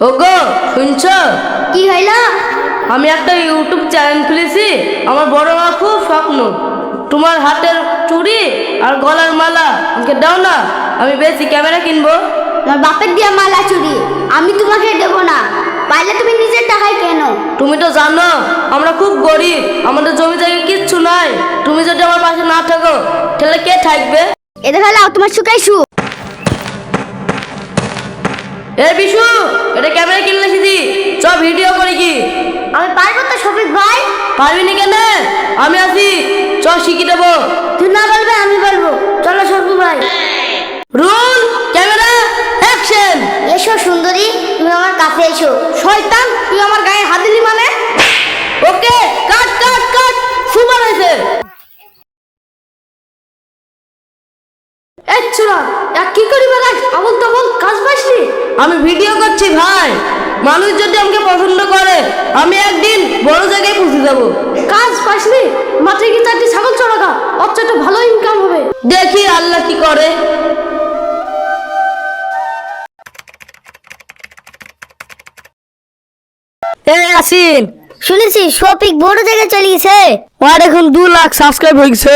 ওগো শুনছো? কি হইল? আমি একটা ইউটিউব চ্যানেল খুলেছি। আমার বড় মা খুব স্বপ্ন তোমার হাতের চুড়ি আর গলার মালা আমাকে দাও না, আমি বেশি ক্যামেরা কিনবো। আমার বাপের দিয়া মালা চুরি আমি তোমাকে দেব না, পাইলে তুমি নিজের টাকায় কেন। তুমি তো জানো আমরা খুব গরিব, আমাদের জমি জায়গা কিচ্ছু নাই। তুমি যদি আমার পাশে না থাকো তাহলে কে থাকবে? এটা ফেলাও, তোমার সুখাই সু। এ বিশু, এটা ক্যামেরা কিনলে সিধি চ ভিডিও করে কি? আমি পারবো তো শফিক ভাই। পারবি না কেন? আমি আছি, চ শিখিয়ে দেবো। তুই না বলবে আমি বলবো, চলো শফিক ভাই। Roll camera action. এসো সুন্দরী, তুমি আমার কাছে এসো। শয়তান, তুই আমার গায়ে হাত দিলি মানে? ওকে, কাট কাট কাট, সুপার হয়েছে। এই চুরা, কি করি বেড়াস? আবল তাবল কাজ পাইছি। আমি ভিডিও করছি ভাই, মানুষ যদি আমাকে পছন্দ করে আমি একদিন বড় জায়গায় পৌঁছে যাবো। কাজ পাইসনি? মাঠে কি 4টি ছাগল চড়াগা, অত একটা ভালো ইনকাম হবে। দেখি আল্লাহ কি করে। আসিন, শুনেছি শফিক বড় জায়গায় চলে গেছে। আর এখন 2 লাখ সাবস্ক্রাইব হয়ে গেছে।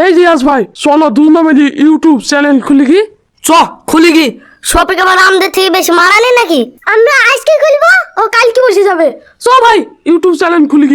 এই জিয়াস ভাই, চলো দুই নামে দি ইউটিউব চ্যানেল খুলি কি? চ খুলি কি? শফিক আমার আমাদের থেকে বেশি মারানি নাকি? আমরা আজকে খুলবো, ও কালকে বসে যাবে। চ ভাই ইউটিউব চ্যানেল খুলি কি?